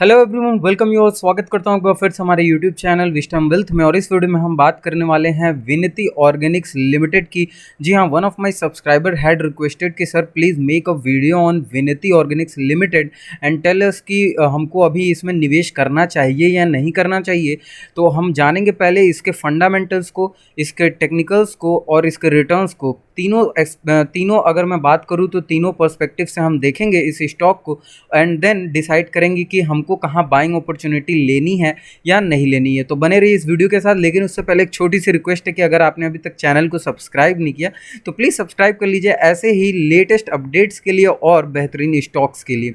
Hello everyone, welcome you और स्वागत करता हूं एक बार फिर से हमारे यूट्यूब चैनल विस्डम वेल्थ में। और इस वीडियो में हम बात करने वाले हैं विनती ऑर्गेनिक्स लिमिटेड की। जी हां, one of my subscriber had requested कि sir please make a video on Vinati organics limited and tell us कि हमको अभी इसमें निवेश करना चाहिए या नहीं करना चाहिए। तो हम जानेंगे पहले इसके फंडामेंटल्स को, इसके टेक्निकल्स को और इसके रिटर्न्स को। तीनों अगर मैं बात करूं तो तीनों पर्सपेक्टिव से हम देखेंगे इस स्टॉक को एंड देन डिसाइड करेंगे कि हमको कहाँ बाइंग अपॉर्चुनिटी लेनी है या नहीं लेनी है। तो बने रहिए इस वीडियो के साथ। लेकिन उससे पहले एक छोटी सी रिक्वेस्ट है कि अगर आपने अभी तक चैनल को सब्सक्राइब नहीं किया तो प्लीज़ सब्सक्राइब कर लीजिए ऐसे ही लेटेस्ट अपडेट्स के लिए और बेहतरीन स्टॉक्स के लिए।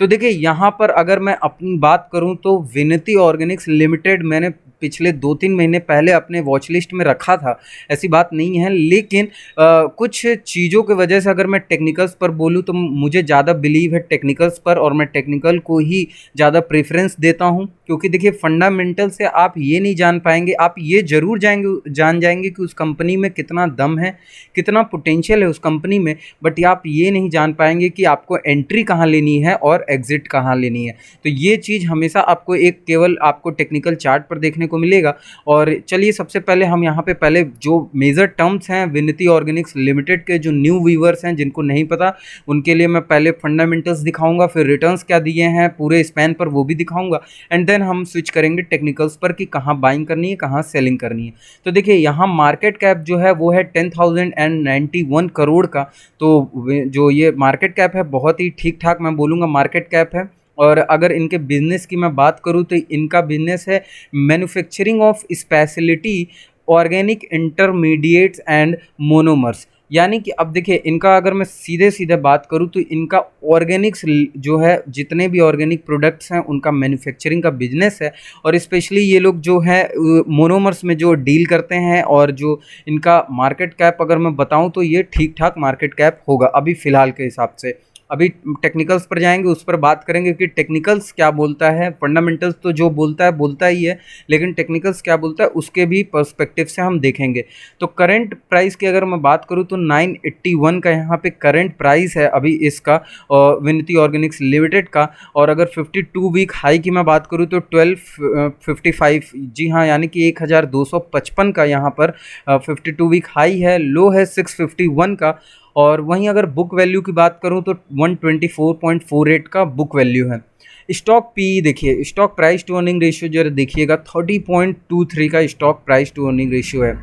तो देखिए, यहाँ पर अगर मैं अपनी बात करूँ तो विनती ऑर्गेनिक्स लिमिटेड मैंने पिछले 2-3 महीने पहले अपने वॉच लिस्ट में रखा था, ऐसी बात नहीं है। लेकिन कुछ चीज़ों की वजह से अगर मैं टेक्निकल्स पर बोलूँ तो मुझे ज़्यादा बिलीव है टेक्निकल्स पर, और मैं टेक्निकल को ही ज़्यादा प्रेफरेंस देता हूँ। क्योंकि देखिए, फंडामेंटल से आप ये नहीं जान पाएंगे, आप ये ज़रूर जान जाएंगे कि उस कंपनी में कितना दम है, कितना पोटेंशियल है उस कंपनी में, बट आप ये नहीं जान पाएंगे कि आपको एंट्री कहाँ लेनी है और एग्जिट कहाँ लेनी है। तो ये चीज़ हमेशा आपको केवल आपको टेक्निकल चार्ट पर देखने को मिलेगा। और चलिए, सबसे पहले हम यहाँ पे पहले जो मेजर टर्म्स हैं विनती ऑर्गेनिक्स लिमिटेड के, जो न्यू व्यूअर्स हैं जिनको नहीं पता उनके लिए मैं पहले फंडामेंटल्स दिखाऊंगा, फिर रिटर्न्स क्या दिए हैं पूरे स्पैन पर वो भी दिखाऊंगा, एंड देन हम स्विच करेंगे टेक्निकल्स पर कि कहाँ बाइंग करनी है, कहाँ सेलिंग करनी है। तो देखिए, यहाँ मार्केट कैप जो है वो है 10,091 करोड़ का। तो जो ये मार्केट कैप है बहुत ही ठीक ठाक मैं बोलूँगा मार्केट कैप है। और अगर इनके बिजनेस की मैं बात करूँ तो इनका बिजनेस है manufacturing of speciality organic intermediates and monomers. यानी कि अब देखिए, इनका अगर मैं सीधे सीधे बात करूँ तो इनका ऑर्गेनिक्स जो है, जितने भी ऑर्गेनिक प्रोडक्ट्स हैं उनका मैन्युफैक्चरिंग का बिजनेस है। और स्पेशली ये लोग जो है मोनोमर्स में जो डील करते हैं, और जो इनका मार्केट कैप अगर मैं बताऊं तो ये ठीक ठाक मार्केट कैप होगा अभी फ़िलहाल के हिसाब से। अभी टेक्निकल्स पर जाएंगे, उस पर बात करेंगे कि टेक्निकल्स क्या बोलता है। फंडामेंटल्स तो जो बोलता ही है, लेकिन टेक्निकल्स क्या बोलता है उसके भी पर्सपेक्टिव से हम देखेंगे। तो करंट प्राइस की अगर मैं बात करूँ तो 981 का यहाँ पे करंट प्राइस है अभी इसका, विनती ऑर्गेनिक्स लिमिटेड का। और अगर 52 वीक हाई की मैं बात करूँ तो 1255, जी हाँ, यानी कि 1255 का यहाँ पर 52 वीक हाई है। लो है 651 का। और वहीं अगर बुक वैल्यू की बात करूं तो 124.48 का बुक वैल्यू है। स्टॉक पी देखिए, stock price to earning ratio जरा देखिएगा 30.23 का stock price to earning ratio है।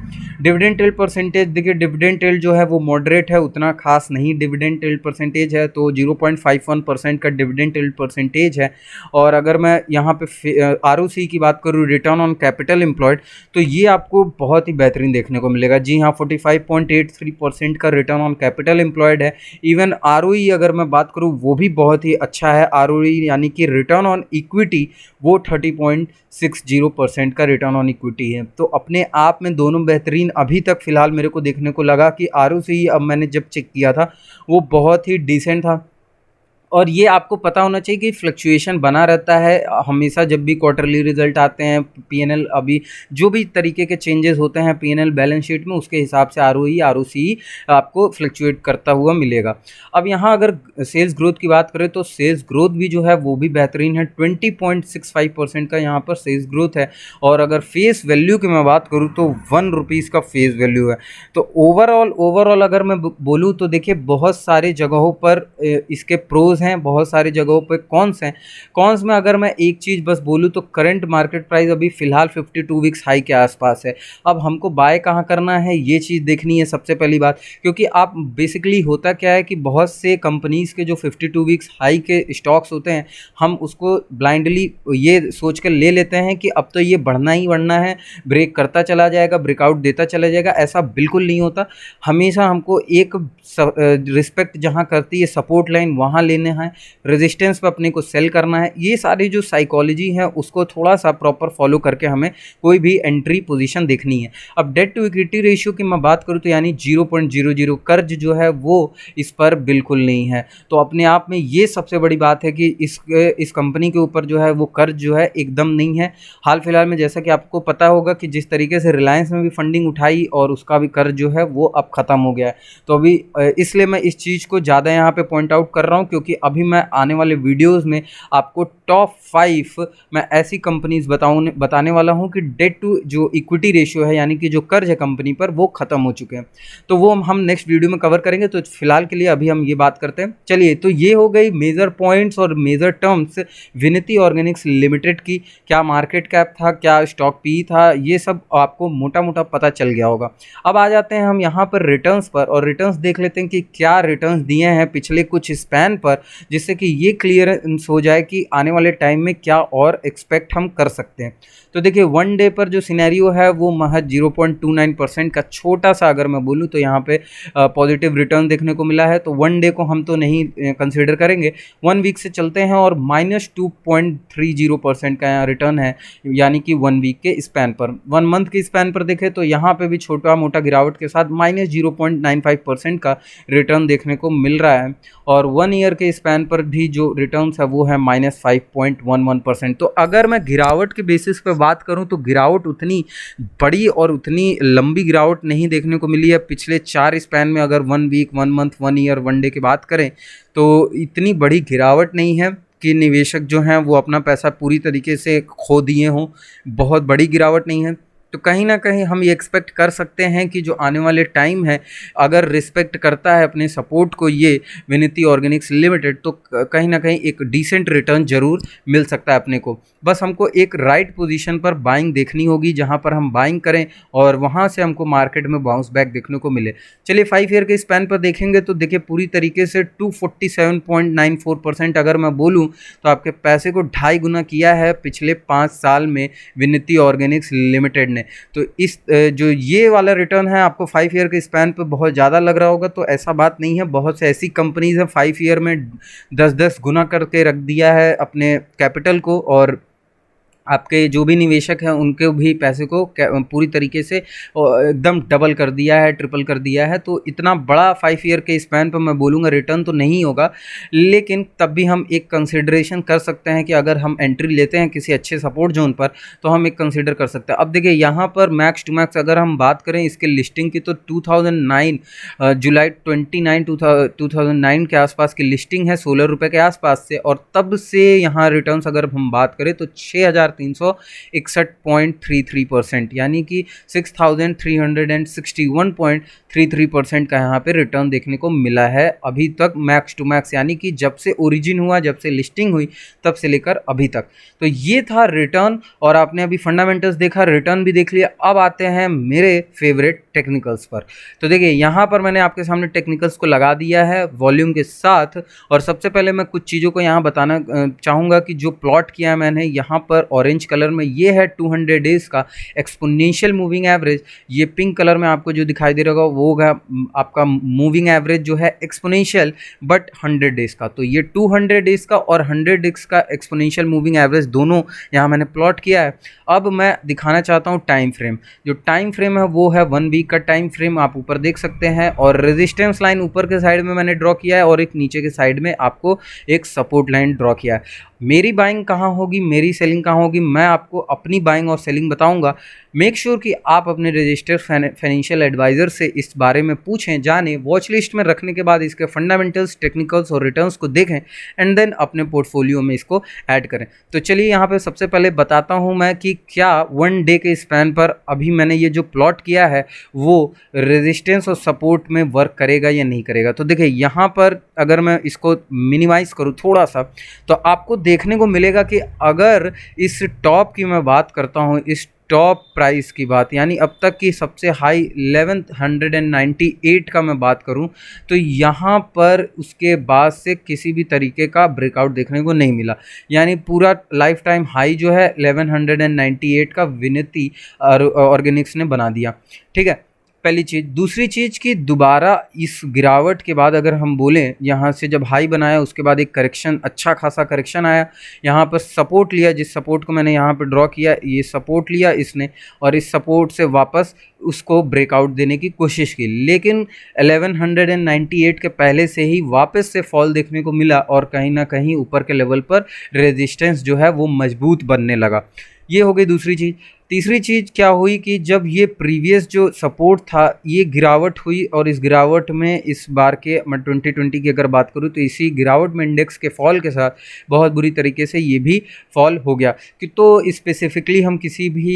डिविडेंड टेल परसेंटेज देखिए, डिविडेंड टेल जो है वो मॉडरेट है, उतना खास नहीं डिविडेंड टेल परसेंटेज है, तो 0.51% का डिविडेंड टेल परसेंटेज है। और अगर मैं यहाँ पे आरओसी की बात करूँ, रिटर्न ऑन कैपिटल एम्प्लॉयड, तो ये आपको बहुत ही बेहतरीन देखने को मिलेगा। जी हाँ, 45.83% का रिटर्न ऑन कैपिटल एम्प्लॉयड है। इवन आरओई अगर मैं बात करूँ वो भी बहुत ही अच्छा है। आरओई यानी कि रिटर्न ऑन इक्विटी, वो 30.60% का रिटर्न ऑन इक्विटी है। तो अपने आप में दोनों बेहतरीन अभी तक फ़िलहाल मेरे को देखने को लगा कि आरओसी अब मैंने जब चेक किया था वो बहुत ही डिसेंट था। और ये आपको पता होना चाहिए कि फ्लक्चुएशन बना रहता है हमेशा, जब भी क्वार्टरली रिजल्ट आते हैं, पीएनएल अभी जो भी तरीके के चेंजेस होते हैं पीएनएल बैलेंस शीट में, उसके हिसाब से आरओई आरओसी आपको फ्लक्चुएट करता हुआ मिलेगा। अब यहाँ अगर सेल्स ग्रोथ की बात करें तो सेल्स ग्रोथ भी जो है वो भी बेहतरीन है, 20.65% का यहाँ पर सेल्स ग्रोथ है। और अगर फेस वैल्यू की मैं बात करूँ तो ₹1 का फेस वैल्यू है। तो ओवरऑल अगर मैं बोलूँ तो देखिए, बहुत सारे जगहों पर इसके प्रोज हैं, बहुत सारी जगहों पे कॉन्स हैं। कॉन्स में अगर मैं एक चीज़ बस बोलूँ तो करंट मार्केट प्राइस अभी फ़िलहाल 52 वीक्स हाई के आसपास है। अब हमको बाय कहाँ करना है ये चीज़ देखनी है सबसे पहली बात। क्योंकि आप बेसिकली होता क्या है कि बहुत से कंपनीज़ के जो 52 वीक्स हाई के स्टॉक्स होते हैं, हम उसको ब्लाइंडली ये सोच कर ले लेते हैं कि अब तो ये बढ़ना ही बढ़ना है, ब्रेक करता चला जाएगा, ब्रेकआउट देता चला जाएगा। ऐसा बिल्कुल नहीं होता। हमेशा हमको एक रिस्पेक्ट जहाँ करती है सपोर्ट लाइन वहाँ लेने हैं, रेजिस्टेंस पे अपने को सेल करना है। ये सारी जो साइकोलॉजी है उसको थोड़ा सा प्रॉपर फॉलो करके हमें कोई भी एंट्री पोजीशन देखनी है। अब डेट टू इक्विटी रेशियो की मैं बात करूँ तो यानी 0.00 कर्ज जो है वो इस पर बिल्कुल नहीं है। तो अपने आप में ये सबसे बड़ी बात है कि इस कंपनी के ऊपर जो है वो कर्ज जो है एकदम नहीं है। हाल फिलहाल में जैसा कि आपको पता होगा कि जिस तरीके से रिलायंस में भी फंडिंग उठाई और उसका भी कर्ज जो है वो अब ख़त्म हो गया है। तो अभी इसलिए मैं इस चीज़ को ज़्यादा यहाँ पे पॉइंट आउट कर रहा हूँ, क्योंकि अभी मैं आने वाले वीडियोस में आपको टॉप 5 मैं ऐसी कंपनीज बताने वाला हूं कि डेट टू जो इक्विटी रेशियो है यानी कि जो कर्ज है कंपनी पर वो खत्म हो चुके हैं। तो वो हम नेक्स्ट वीडियो में कवर करेंगे। तो फिलहाल के लिए अभी हम ये बात करते हैं। चलिए, तो ये हो गई मेजर पॉइंट्स और मेजर टर्म्स विनती ऑर्गेनिक्स लिमिटेड की। क्या मार्केट कैप था, क्या स्टॉक पी था, ये सब आपको मोटा मोटा पता चल गया होगा। अब आ जाते हैं हम यहाँ पर रिटर्न्स पर और रिटर्न्स देख लेते हैं कि क्या रिटर्न्स दिए हैं पिछले कुछ स्पैन पर, जिससे कि ये क्लियरेंस हो जाए कि आने वाले टाइम में क्या और एक्सपेक्ट हम कर सकते हैं। तो देखिए, वन डे पर जो सिनेरियो है वो महज 0.29% का छोटा सा, अगर मैं बोलूँ तो यहाँ पे पॉजिटिव रिटर्न देखने को मिला है। तो वन डे को हम तो नहीं कंसिडर करेंगे। 1 वीक से चलते हैं और -2.30% का यहाँ रिटर्न है, यानी कि 1 वीक के स्पैन पर। 1 मंथ के स्पैन पर देखें तो यहाँ पे भी छोटा मोटा गिरावट के साथ -0.95% का रिटर्न देखने को मिल रहा है। और 1 ईयर के स्पैन पर भी जो रिटर्न्स है वो है -5.11%। तो अगर मैं गिरावट के बेसिस पे बात करूं तो गिरावट उतनी बड़ी और उतनी लंबी गिरावट नहीं देखने को मिली है पिछले 4 स्पैन में। अगर 1 वीक, 1 मंथ, 1 ईयर, 1 डे की बात करें तो इतनी बड़ी गिरावट नहीं है कि निवेशक जो हैं वो अपना पैसा पूरी तरीके से खो दिए हों। बहुत बड़ी गिरावट नहीं है। तो कहीं ना कहीं हम ये एक्सपेक्ट कर सकते हैं कि जो आने वाले टाइम है, अगर रिस्पेक्ट करता है अपने सपोर्ट को ये विनती ऑर्गेनिक्स लिमिटेड, तो कहीं ना कहीं एक डिसेंट रिटर्न जरूर मिल सकता है अपने को। बस हमको एक राइट पोजीशन पर बाइंग देखनी होगी जहां पर हम बाइंग करें और वहां से हमको मार्केट में बाउंस बैक देखने को मिले। चलिए, 5 ईयर के स्पैन पर देखेंगे तो देखिए पूरी तरीके से 247.94%, अगर मैं बोलूँ तो आपके पैसे को 2.5 गुना किया है पिछले 5 साल में विनती ऑर्गेनिक्स लिमिटेड ने। तो इस जो ये वाला रिटर्न है आपको 5 ईयर के स्पैन पे बहुत ज़्यादा लग रहा होगा, तो ऐसा बात नहीं है। बहुत से ऐसी कंपनीज हैं 5 ईयर में 10-10 गुना करके रख दिया है अपने कैपिटल को, और आपके जो भी निवेशक हैं उनके भी पैसे को पूरी तरीके से एकदम डबल कर दिया है, ट्रिपल कर दिया है। तो इतना बड़ा 5 ईयर के स्पैन पर मैं बोलूँगा रिटर्न तो नहीं होगा, लेकिन तब भी हम एक कंसिडरेशन कर सकते हैं कि अगर हम एंट्री लेते हैं किसी अच्छे सपोर्ट जोन पर तो हम एक कंसिडर कर सकते हैं। अब देखिए, यहाँ पर मैक्स टू मैक्स अगर हम बात करें इसके लिस्टिंग की तो 2009 जुलाई 29 2009 के आसपास की लिस्टिंग है, 16 रुपये के आसपास से। और तब से यहाँ रिटर्न्स अगर हम बात करें तो 6361.33%, यानी कि 6361.33% का यहाँ पे रिटर्न देखने को मिला है अभी तक मैक्स टू मैक्स, यानी कि जब से ओरिजिन हुआ, जब से लिस्टिंग हुई तब से लेकर अभी तक। तो ये था रिटर्न, और आपने अभी फंडामेंटल्स देखा, रिटर्न भी देख लिया। अब आते हैं मेरे फेवरेट टेक्निकल्स पर। तो देखिए, यहाँ पर मैंने आपके सामने टेक्निकल्स को लगा दिया है वॉल्यूम के साथ, और सबसे पहले मैं कुछ चीज़ों को यहाँ बताना चाहूँगा कि जो प्लॉट किया है मैंने यहाँ पर ऑरेंज कलर में, ये है 200 डेज का एक्सपोनेंशियल मूविंग एवरेज। ये पिंक कलर में आपको जो दिखाई दे रहा होगा वो होगा आपका मूविंग एवरेज जो है एक्सपोनेंशियल बट 100 डेज का। तो ये 200 डेज का और 100 डेज का एक्सपोनेंशियल मूविंग एवरेज दोनों यहाँ मैंने प्लॉट किया है। अब मैं दिखाना चाहता हूँ टाइम फ्रेम। जो टाइम फ्रेम है वो है 1 वीक का टाइम फ्रेम, आप ऊपर देख सकते हैं। और रेजिस्टेंस लाइन ऊपर के साइड में मैंने ड्रॉ किया है और एक नीचे के साइड में आपको एक सपोर्ट लाइन ड्रॉ किया है। मेरी बाइंग कहाँ होगी, मेरी सेलिंग कहाँ होगी, मैं आपको अपनी बाइंग और सेलिंग बताऊंगा। मेक श्योर कि आप अपने रजिस्टर्ड फाइनेंशियल एडवाइज़र से इस बारे में पूछें, जानें। वॉच लिस्ट में रखने के बाद इसके फंडामेंटल्स, टेक्निकल्स और रिटर्न्स को देखें एंड देन अपने पोर्टफोलियो में इसको ऐड करें। तो चलिए, यहाँ पे सबसे पहले बताता हूँ मैं कि क्या 1 डे के स्पैन पर अभी मैंने ये जो प्लॉट किया है वो रेजिस्टेंस और सपोर्ट में वर्क करेगा या नहीं करेगा। तो देखिए, यहाँ पर अगर मैं इसको मिनिमाइज़ करूँ थोड़ा सा तो आपको देखने को मिलेगा कि अगर इस टॉप की मैं बात करता हूँ, इस टॉप प्राइस की बात, यानी अब तक की सबसे हाई 1198 का मैं बात करूं, तो यहाँ पर उसके बाद से किसी भी तरीके का ब्रेकआउट देखने को नहीं मिला। यानी पूरा लाइफ टाइम हाई जो है 1198 का विनती ऑर्गेनिक्स ने बना दिया। ठीक है, पहली चीज़। दूसरी चीज़ कि दोबारा इस गिरावट के बाद अगर हम बोलें, यहाँ से जब हाई बनाया उसके बाद एक करेक्शन, अच्छा खासा करेक्शन आया, यहाँ पर सपोर्ट लिया, जिस सपोर्ट को मैंने यहाँ पर ड्रॉ किया, ये सपोर्ट लिया इसने, और इस सपोर्ट से वापस उसको ब्रेकआउट देने की कोशिश की, लेकिन 1198 के पहले से ही वापस से फॉल देखने को मिला और कहीं ना कहीं ऊपर के लेवल पर रेजिस्टेंस जो है वो मजबूत बनने लगा। ये हो गई दूसरी चीज़। तीसरी चीज़ क्या हुई कि जब ये प्रीवियस जो सपोर्ट था ये गिरावट हुई, और इस गिरावट में इस बार के मैं 2020 की अगर बात करूँ तो इसी गिरावट में इंडेक्स के फॉल के साथ बहुत बुरी तरीके से ये भी फॉल हो गया कि तो स्पेसिफिकली हम किसी भी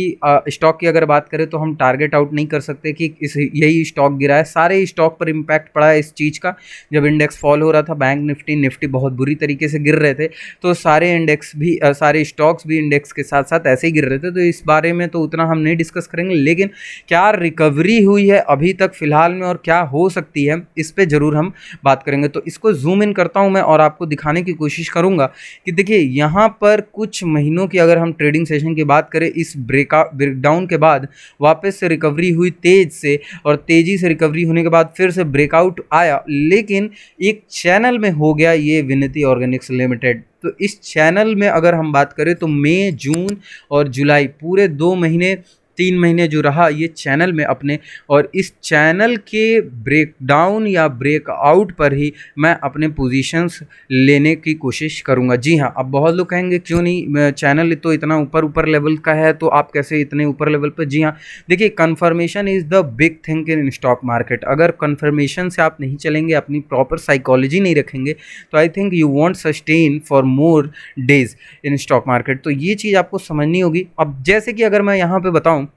स्टॉक की अगर बात करें तो हम टारगेट आउट नहीं कर सकते कि इस यही स्टॉक गिरा है। सारे स्टॉक पर इम्पैक्ट पड़ा है इस चीज़ का। जब इंडेक्स फॉल हो रहा था, बैंक निफ्टी बहुत बुरी तरीके से गिर रहे थे, तो सारे इंडेक्स भी सारे स्टॉक्स भी इंडेक्स के साथ साथ ऐसे ही गिर रहे थे। तो इस बारे में तो उतना हम नहीं डिस्कस करेंगे, लेकिन क्या रिकवरी हुई है अभी तक फिलहाल में और क्या हो सकती है इस पे ज़रूर हम बात करेंगे। तो इसको जूम इन करता हूं मैं और आपको दिखाने की कोशिश करूंगा कि देखिए यहाँ पर कुछ महीनों की अगर हम ट्रेडिंग सेशन की बात करें, इस ब्रेकडाउन के बाद वापस से रिकवरी हुई तेज से, और तेज़ी से रिकवरी होने के बाद फिर से ब्रेकआउट आया, लेकिन एक चैनल में हो गया ये विनती ऑर्गेनिक्स लिमिटेड। तो इस चैनल में अगर हम बात करें तो मई, जून और जुलाई पूरे 2 महीने 3 महीने जो रहा ये चैनल में अपने, और इस चैनल के ब्रेकडाउन या ब्रेकआउट पर ही मैं अपने पोजीशंस लेने की कोशिश करूंगा। जी हाँ, अब बहुत लोग कहेंगे क्यों नहीं, चैनल तो इतना ऊपर लेवल का है तो आप कैसे इतने ऊपर लेवल पर। जी हाँ, देखिए confirmation is the big thing in stock market. अगर कन्फर्मेशन से आप नहीं चलेंगे, अपनी प्रॉपर साइकोलॉजी नहीं रखेंगे, तो I think you want sustain for more days in stock market. तो ये चीज़ आपको समझनी होगी। अब जैसे कि अगर मैं यहाँ पे बताऊँ,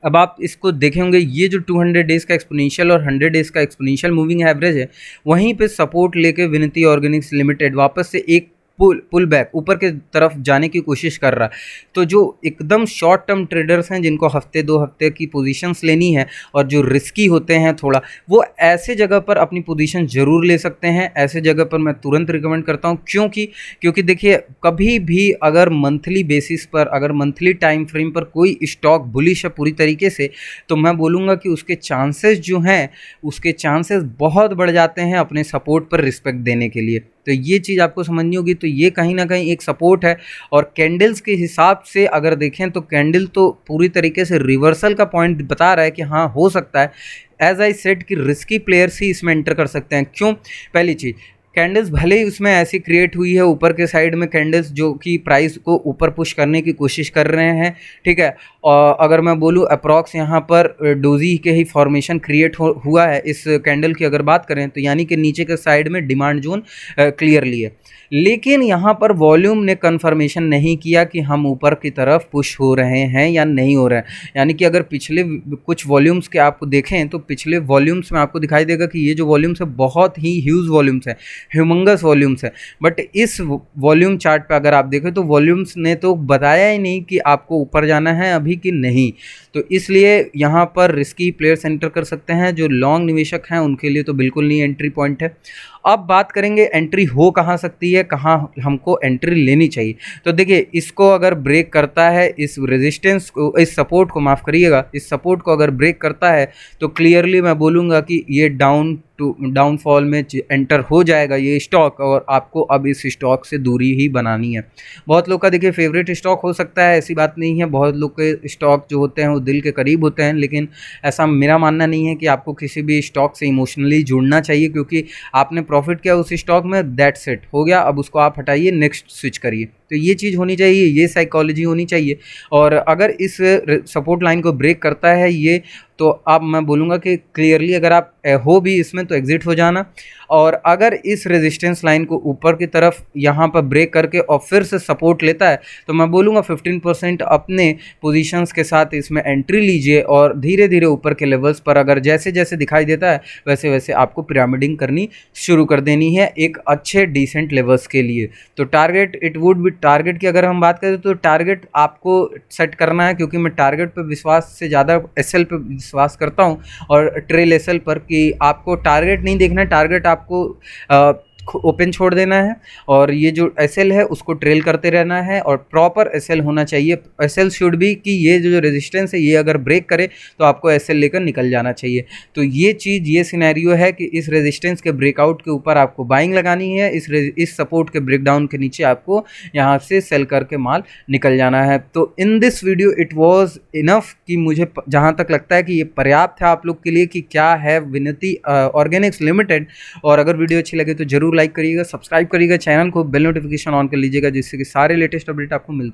अब आप इसको देखे होंगे, ये जो 200 डेज़ का एक्सपोनेंशियल और 100 डेज़ का एक्सपोनेंशियल मूविंग एवरेज है, वहीं पे सपोर्ट लेके विनती ऑर्गेनिक्स लिमिटेड वापस से एक पुल बैक ऊपर के तरफ जाने की कोशिश कर रहा है। तो जो एकदम शॉर्ट टर्म ट्रेडर्स हैं जिनको हफ्ते 2 हफ्ते की पोजीशंस लेनी है और जो रिस्की होते हैं थोड़ा, वो ऐसे जगह पर अपनी पोजीशन ज़रूर ले सकते हैं। ऐसे जगह पर मैं तुरंत रिकमेंड करता हूँ, क्योंकि देखिए कभी भी अगर मंथली बेसिस पर, अगर मंथली टाइम फ्रेम पर कोई स्टॉक बुलिश है पूरी तरीके से, तो मैं बोलूँगा कि उसके चांसेस जो हैं, उसके चांसेस बहुत बढ़ जाते हैं अपने सपोर्ट पर रिस्पेक्ट देने के लिए। तो ये चीज़ आपको समझनी होगी। तो ये कहीं ना कहीं एक सपोर्ट है, और कैंडल्स के हिसाब से अगर देखें तो कैंडल तो पूरी तरीके से रिवर्सल का पॉइंट बता रहा है कि हाँ हो सकता है। एज आई सेड कि रिस्की प्लेयर्स ही इसमें एंटर कर सकते हैं। क्यों? पहली चीज़, कैंडल्स भले ही उसमें ऐसी क्रिएट हुई है ऊपर के साइड में, कैंडल्स जो कि प्राइस को ऊपर पुश करने की कोशिश कर रहे हैं, ठीक है। और अगर मैं बोलूँ अप्रॉक्स यहाँ पर डोजी के ही फॉर्मेशन क्रिएट हुआ है इस कैंडल की अगर बात करें, तो यानी कि नीचे के साइड में डिमांड जोन क्लियरली है। लेकिन यहाँ पर वॉल्यूम ने कंफर्मेशन नहीं किया कि हम ऊपर की तरफ पुश हो रहे हैं या नहीं हो रहे हैं। यानी कि अगर पिछले कुछ वॉल्यूम्स के आपको देखें तो पिछले वॉल्यूम्स में आपको दिखाई देगा कि ये जो वॉल्यूम्स है बहुत ही ह्यूज वॉल्यूम्स है, ह्यूमंगस वॉल्यूम्स है। बट इस वॉल्यूम चार्ट पे अगर आप देखें तो वॉल्यूम्स ने तो बताया ही नहीं कि आपको ऊपर जाना है अभी कि नहीं। तो इसलिए यहाँ पर रिस्की प्लेयर्स एंटर कर सकते हैं। जो लॉन्ग निवेशक हैं उनके लिए तो बिल्कुल नहीं एंट्री पॉइंट है। अब बात करेंगे एंट्री हो कहाँ सकती है, कहाँ हमको एंट्री लेनी चाहिए। तो देखिए इसको अगर ब्रेक करता है, इस रेजिस्टेंस को, इस सपोर्ट को माफ़ करिएगा, इस सपोर्ट को अगर ब्रेक करता है तो क्लियरली मैं बोलूँगा कि ये डाउनफॉल में एंटर हो जाएगा ये स्टॉक, और आपको अब इस स्टॉक से दूरी ही बनानी है। बहुत लोग का देखिए फेवरेट स्टॉक हो सकता है, ऐसी बात नहीं है। बहुत लोग के स्टॉक जो होते हैं वो दिल के करीब होते हैं, लेकिन ऐसा मेरा मानना नहीं है कि आपको किसी भी स्टॉक से इमोशनली जुड़ना चाहिए, क्योंकि आपने प्रॉफिट किया उस स्टॉक में, दैट्स इट, हो गया। अब उसको आप हटाइए, नेक्स्ट स्विच करिए। तो ये चीज़ होनी चाहिए, ये साइकोलॉजी होनी चाहिए। और अगर इस सपोर्ट लाइन को ब्रेक करता है ये, तो अब मैं बोलूँगा कि क्लियरली अगर आप हो भी इसमें तो एग्ज़िट हो जाना। और अगर इस रेजिस्टेंस लाइन को ऊपर की तरफ यहाँ पर ब्रेक करके और फिर से सपोर्ट लेता है, तो मैं बोलूँगा 15% अपने पोजीशंस के साथ इसमें एंट्री लीजिए, और धीरे धीरे ऊपर के लेवल्स पर अगर जैसे जैसे दिखाई देता है वैसे वैसे आपको पिरामिडिंग करनी शुरू कर देनी है एक अच्छे डिसेंट लेवल्स के लिए। तो target, it would be target की अगर हम बात करें तो टारगेट आपको सेट करना है, क्योंकि मैं टारगेट पर विश्वास से ज़्यादा एसएल पे विश्वास करता हूँ, और ट्रेल एसएल पर, कि आपको टारगेट नहीं देखना है, टारगेट आपको ओपन छोड़ देना है, और ये जो एसएल है उसको ट्रेल करते रहना है, और प्रॉपर एसएल होना चाहिए। एसएल शुड भी कि ये जो रेजिस्टेंस है ये अगर ब्रेक करे तो आपको एसएल लेकर निकल जाना चाहिए। तो ये चीज़, ये सिनेरियो है कि इस रेजिस्टेंस के ब्रेकआउट के ऊपर आपको बाइंग लगानी है, इस सपोर्ट के ब्रेकडाउन के नीचे आपको यहाँ से सेल करके माल निकल जाना है। तो in this video it was enough, कि मुझे जहाँ तक लगता है कि ये पर्याप्त है आप लोग के लिए कि क्या है विनती ऑर्गेनिक्स लिमिटेड। और अगर वीडियो अच्छी लगे तो जरूर लाइक करिएगा, सब्सक्राइब करिएगा चैनल को, बेल नोटिफिकेशन ऑन कर लीजिएगा, जिससे कि सारे लेटेस्ट अपडेट आपको मिलते हैं।